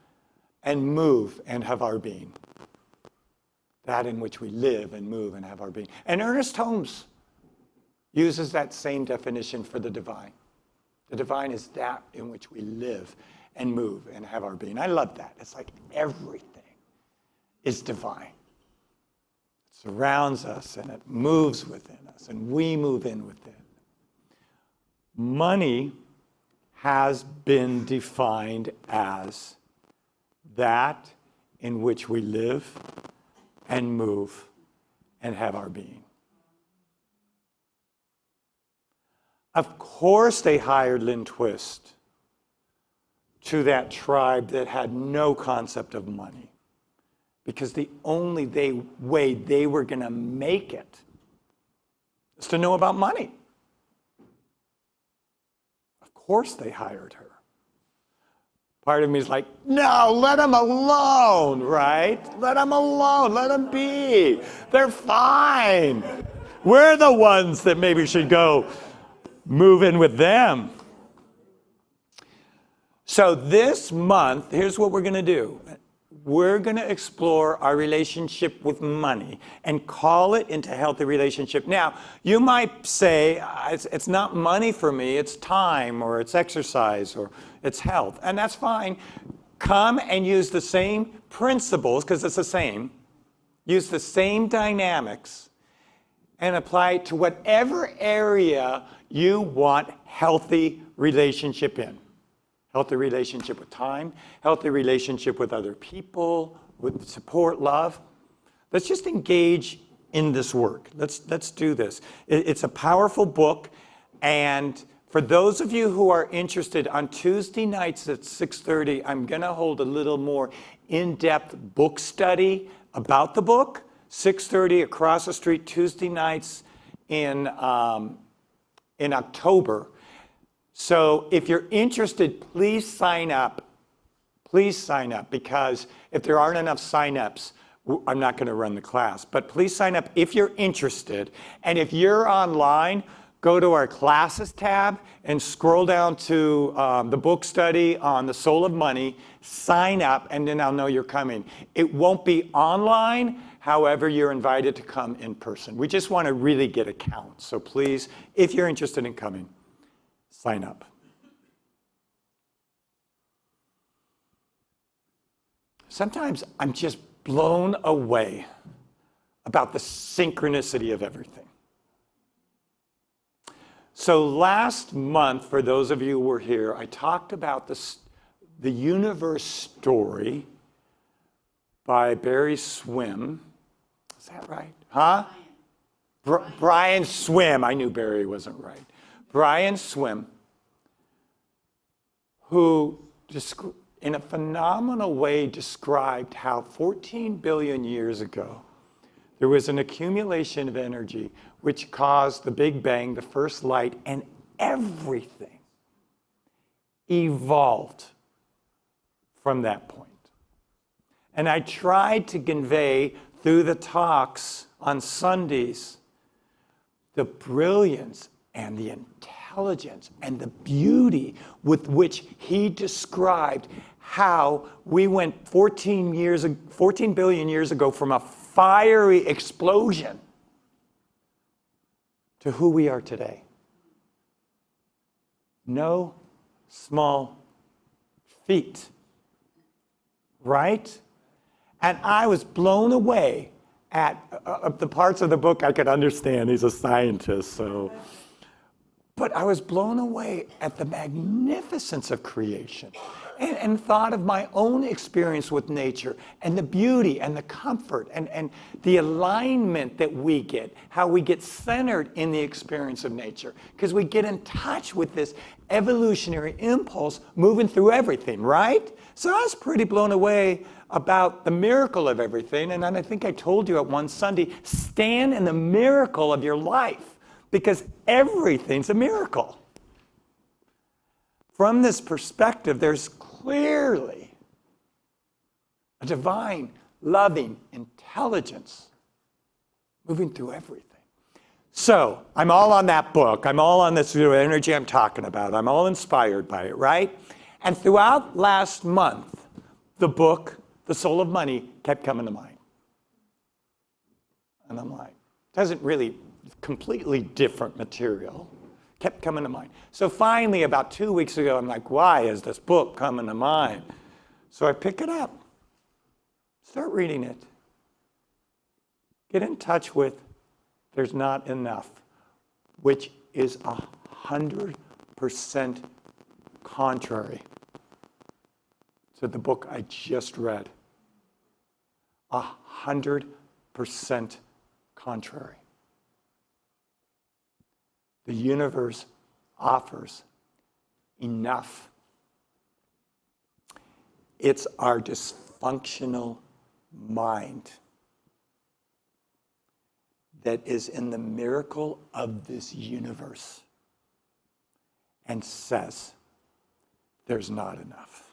and move and have our being. That in which we live and move and have our being. And Ernest Holmes uses that same definition for the divine. The divine is that in which we live and move and have our being. I love that. It's like everything is divine. It surrounds us and it moves within us and we move in within. Money has been defined as that in which we live and move and have our being. Of course they hired Lynn Twist to that tribe that had no concept of money, because the only way they were going to make it is to know about money. Of course they hired her. Part of me is like, no, let them alone, right? Let them alone, let them be. They're fine. We're the ones that maybe should go move in with them. So this month, here's what we're going to do. We're going to explore our relationship with money and call it into a healthy relationship. Now, you might say, it's not money for me, it's time, or it's exercise, or it's health. And that's fine. Come and use the same principles, because it's the same. Use the same dynamics. and apply it to whatever area you want healthy relationship in. Healthy relationship with time, healthy relationship with other people, with support, love. Let's just engage in this work. Let's do this. It's a powerful book, and for those of you who are interested, on Tuesday nights at 6:30, I'm going to hold a little more in-depth book study about the book. 6:30 across the street, Tuesday nights in October. So if you're interested, please sign up. Please sign up, because if there aren't enough sign-ups, I'm not going to run the class. But please sign up if you're interested. And if you're online, go to our classes tab and scroll down to the book study on the soul of money, sign up, and then I'll know you're coming. It won't be online, however, you're invited to come in person. We just want to really get a count. So please, if you're interested in coming, sign up. Sometimes I'm just blown away about the synchronicity of everything. So last month, for those of you who were here, I talked about the universe story by Barry Swim. Is that right? Huh? Brian Swim. I knew Barry wasn't right. Brian Swim, who in a phenomenal way described how 14 billion years ago, there was an accumulation of energy which caused the Big Bang, the first light, and everything evolved from that point. And I tried to convey through the talks on Sundays the brilliance and the intelligence and the beauty with which he described how we went 14 billion years ago from a fiery explosion to who we are today. No small feat, right? And I was blown away at the parts of the book I could understand. He's a scientist, so. But I was blown away at the magnificence of creation and thought of my own experience with nature and the beauty and the comfort and the alignment that we get, how we get centered in the experience of nature, because we get in touch with this evolutionary impulse moving through everything, right? So I was pretty blown away about the miracle of everything. And then I think I told you at one Sunday, stand in the miracle of your life, because everything's a miracle. From this perspective, there's clearly a divine, loving intelligence moving through everything. So I'm all on that book. I'm all on this energy I'm talking about. I'm all inspired by it, right? And throughout last month, the book, The Soul of Money, kept coming to mind. And I'm like, it doesn't really, completely different material, kept coming to mind. So finally, about 2 weeks ago, I'm like, why is this book coming to mind? So I pick it up, start reading it, get in touch with There's Not Enough, which is 100% contrary to the book I just read. 100% contrary. The universe offers enough. It's our dysfunctional mind that is in the miracle of this universe and says, there's not enough.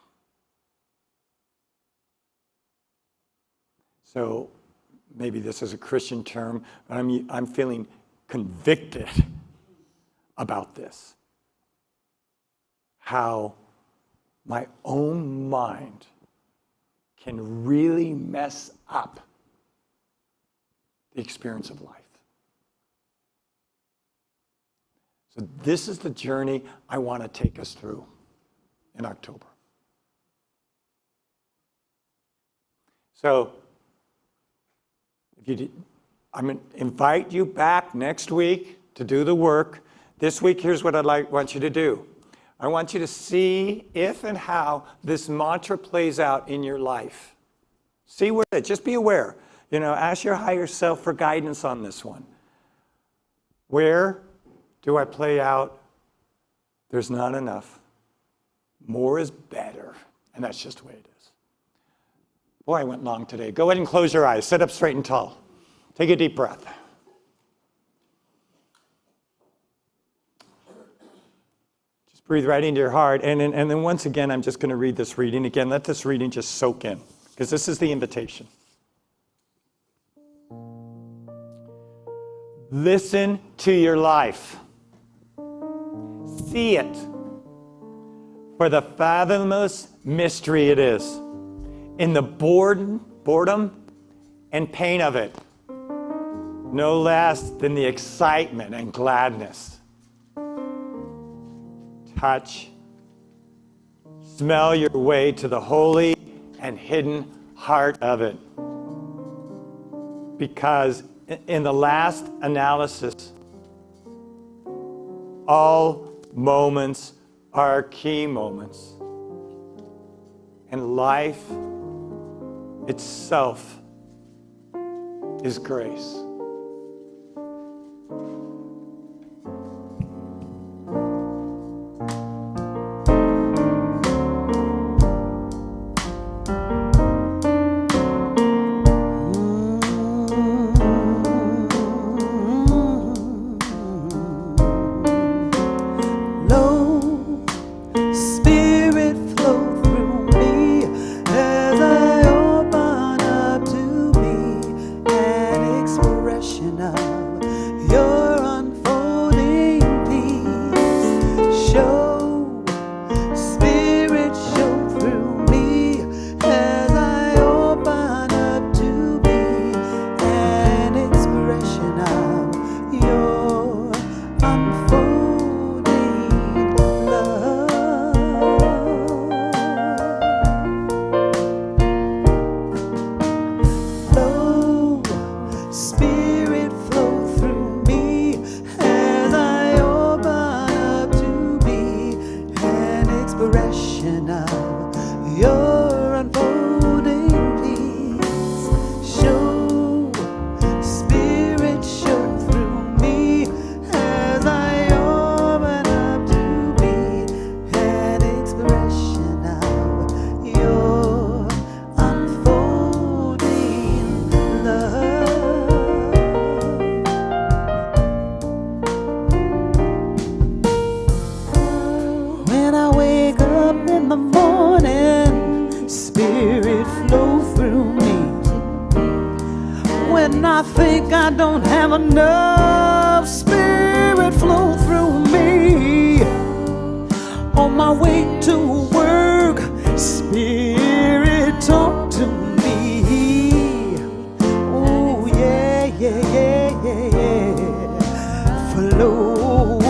So maybe this is a Christian term, but I'm feeling convicted about this. How my own mind can really mess up the experience of life. So this is the journey I want to take us through in October. So I'm going to invite you back next week to do the work. This week, here's what want you to do. I want you to see if and how this mantra plays out in your life. See where it is. Just be aware. Ask your higher self for guidance on this one. Where do I play out? There's not enough. More is better. And that's just the way it is. Boy, I went long today. Go ahead and close your eyes. Sit up straight and tall. Take a deep breath. Just breathe right into your heart. And then once again, I'm just going to read this reading again. Let this reading just soak in, because this is the invitation. Listen to your life. See it for the fathomless mystery it is, in the boredom and pain of it, no less than the excitement and gladness. Touch, smell your way to the holy and hidden heart of it. Because in the last analysis, all moments are key moments. And life itself is grace. when I think I don't have enough. Spirit flow through me on my way to work. Spirit talk to me. Oh yeah, yeah, yeah, yeah, yeah. Flow.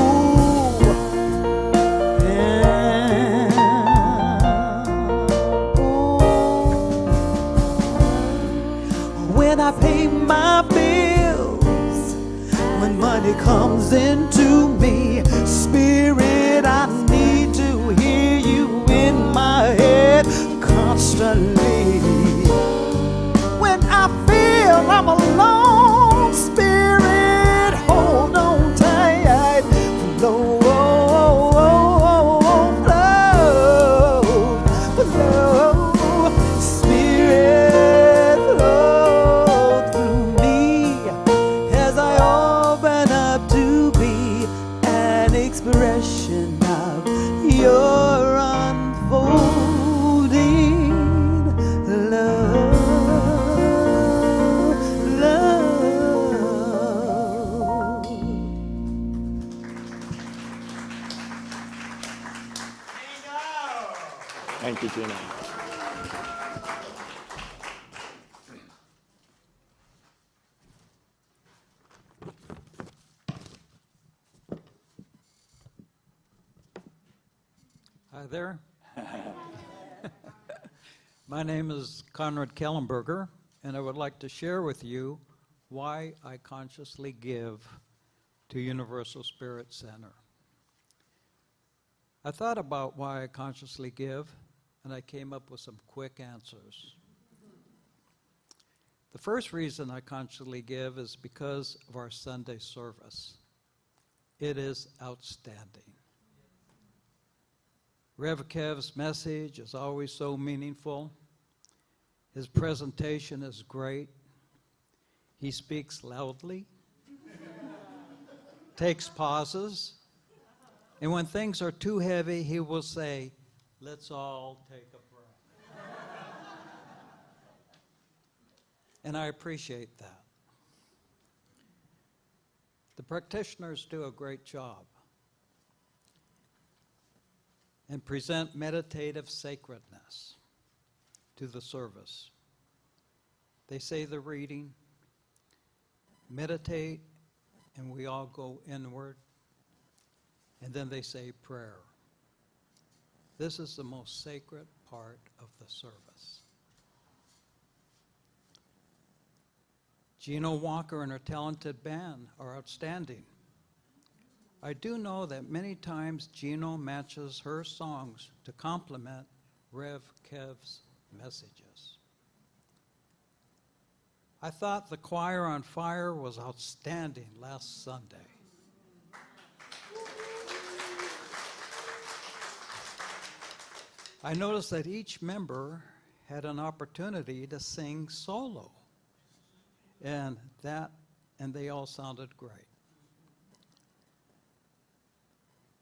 When I pay my bills, when money comes into me, Spirit, I need to hear you in my head constantly. When I feel I'm alone, Spirit, hold on tight. Flow, flow, flow, Spirit, flow through me as I open up to be an expression of your unfolding love, love. Thank you, Gina. Hi there. My name is Conrad Kellenberger, and I would like to share with you why I consciously give to Universal Spirit Center. I thought about why I consciously give, and I came up with some quick answers. The first reason I consciously give is because of our Sunday service. It is outstanding. Rev Kev's message is always so meaningful. His presentation is great. He speaks loudly, takes pauses, and when things are too heavy, he will say, "Let's all take a breath." And I appreciate that. The practitioners do a great job and present meditative sacredness to the service. They say the reading, meditate, and we all go inward, and then they say prayer. This is the most sacred part of the service. Gino Walker and her talented band are outstanding. I do know that many times Gino matches her songs to complement Rev Kev's messages. I thought the choir on fire was outstanding last Sunday. I noticed that each member had an opportunity to sing solo, and they all sounded great.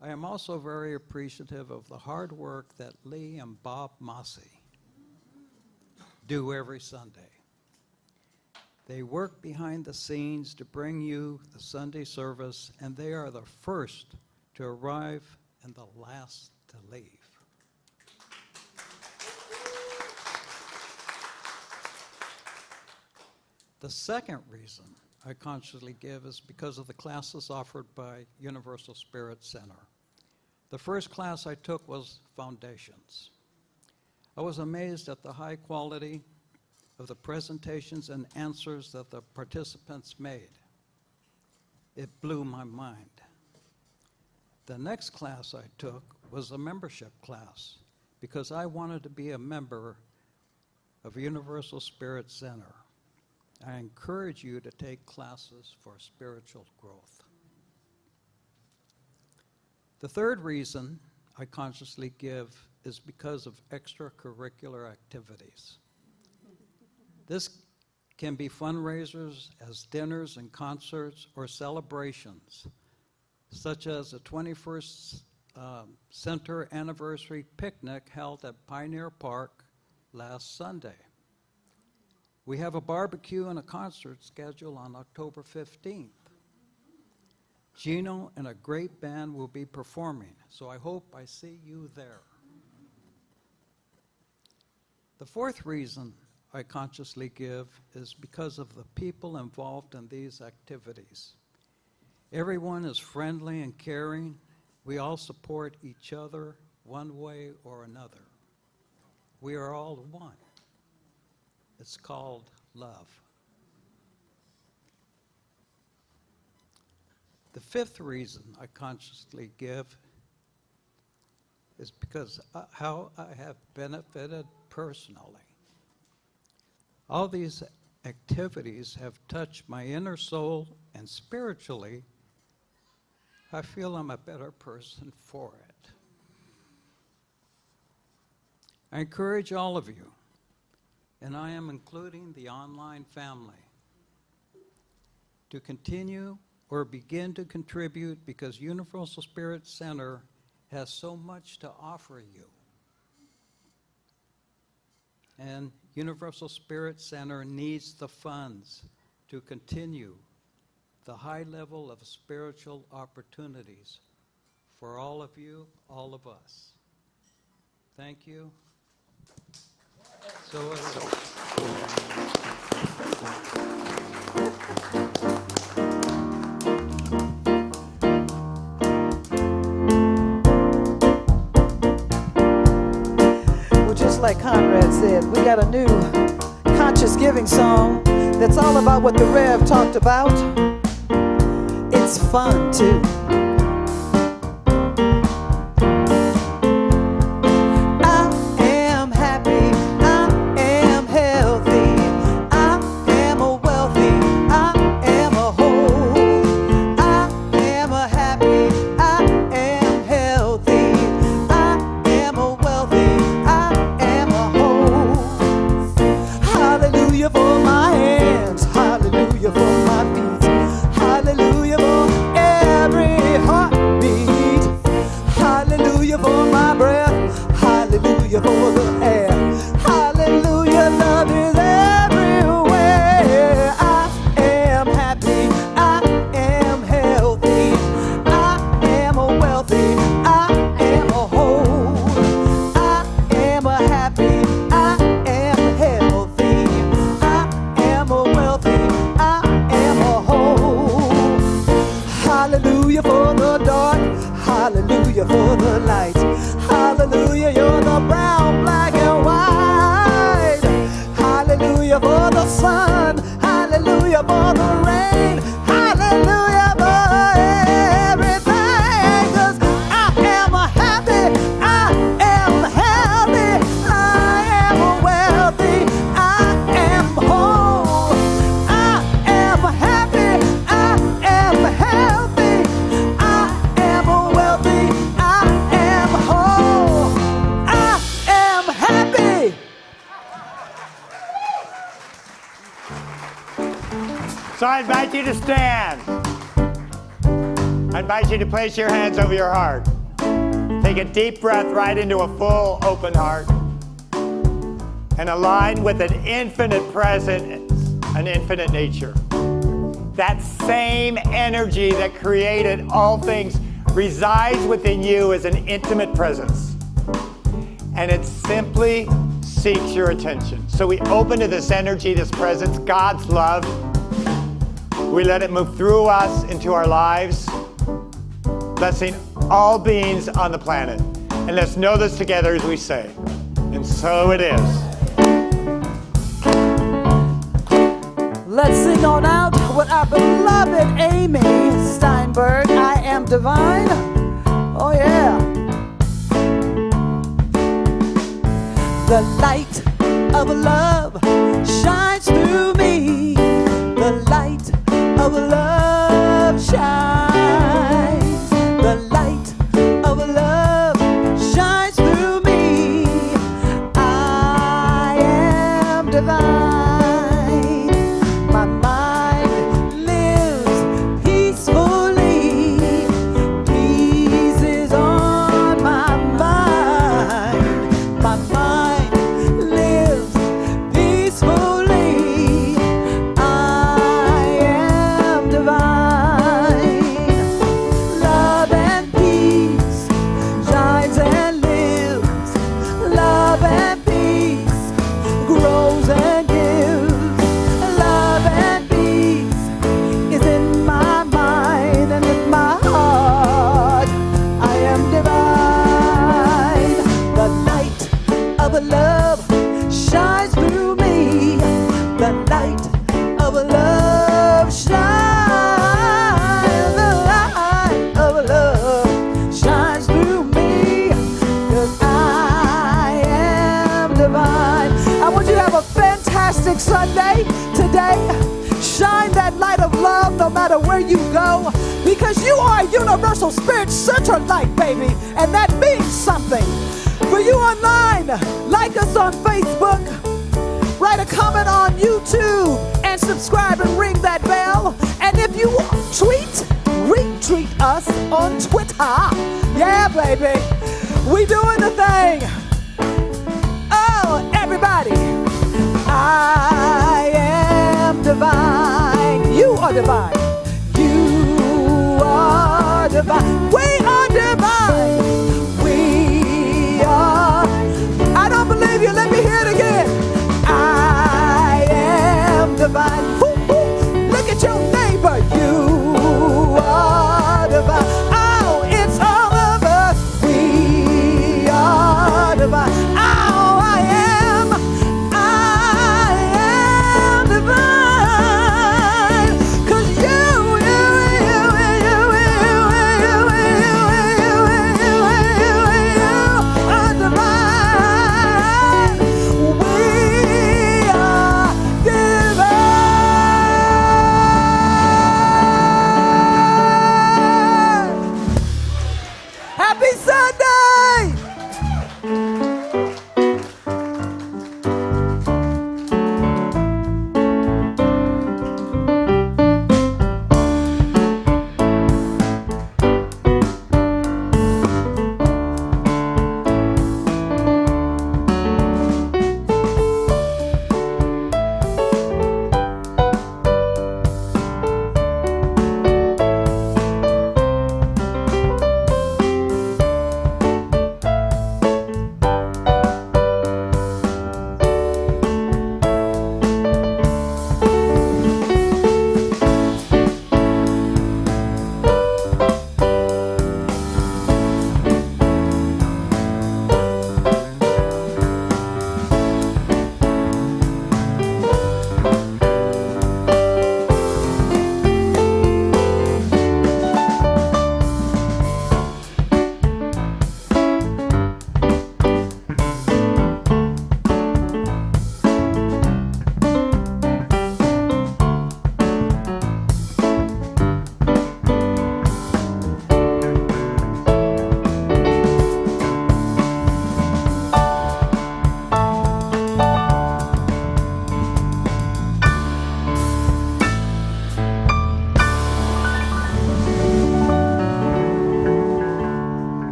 I am also very appreciative of the hard work that Lee and Bob Mossy do every Sunday. They work behind the scenes to bring you the Sunday service, and they are the first to arrive and the last to leave. The second reason I consciously give is because of the classes offered by Universal Spirit Center. The first class I took was Foundations. I was amazed at the high quality of the presentations and answers that the participants made. It blew my mind. The next class I took was a membership class because I wanted to be a member of Universal Spirit Center. I encourage you to take classes for spiritual growth. The third reason I consciously give is because of extracurricular activities. This can be fundraisers as dinners and concerts or celebrations, such as the 21st Center Anniversary Picnic held at Pioneer Park last Sunday. We have a barbecue and a concert scheduled on October 15th. Gino and a great band will be performing, so I hope I see you there. The fourth reason I consciously give is because of the people involved in these activities. Everyone is friendly and caring. We all support each other one way or another. We are all one. It's called love. The fifth reason I consciously give is because how I have benefited personally. All these activities have touched my inner soul, and spiritually, I feel I'm a better person for it. I encourage all of you, and I am including the online family, to continue or begin to contribute because Universal Spirit Center has so much to offer you. And Universal Spirit Center needs the funds to continue the high level of spiritual opportunities for all of you, all of us. Thank you. Well, just like Conrad said, we got a new conscious giving song that's all about what the Rev talked about. It's fun too. I am happy, I am healthy, I am a wealthy, I am a whole. I am a happy, I am healthy, I am a wealthy, I am a whole. Hallelujah for my hands, hallelujah for my feet, hallelujah for every heartbeat, hallelujah for my breath, hallelujah for the air, hallelujah, love is everywhere. I am happy, I am healthy, I am a wealthy, I am a whole. I am a happy, I am healthy, I am a wealthy, I am a whole. Hallelujah for the dark, hallelujah for the light, hallelujah, you're the brown, black, and white. Hallelujah for the sun, hallelujah for the rain, hallelujah for everything. 'Cause I am a happy, I am healthy, I am wealthy, I am whole. I am happy, I am healthy, I am wealthy, I am whole. I am happy. So I invite you to stand. I invite you to place your hands over your heart. Take a deep breath right into a full, open heart. And align with an infinite presence, an infinite nature. That same energy that created all things resides within you as an intimate presence. And it simply seeks your attention. So we open to this energy, this presence, God's love. We let it move through us into our lives, blessing all beings on the planet. And let's know this together as we say, and so it is. Let's sing on out with our beloved Amy Steinberg. I am divine. Oh yeah. The light of love shines through me. The light of love shines. The light of love shines through me. I am divine. My mind lives peacefully. Peace is on my mind. My mind lives peacefully. I am divine. Love and peace shines and lives. Love and peace grows and gives. Love and peace is in my mind and in my heart. I am divine. The light of love shines through me. The light of love shines. The light of love shines through me. 'Cause I am divine. I want you to have a fantastic Sunday today. Shine that light of love no matter where you go, because you are a universal spirit center light, baby, and that means something. For you online, like us on Facebook, write a comment on YouTube, and subscribe and ring that bell. And if you tweet, retweet us on Twitter. Yeah, baby, we doing the thing.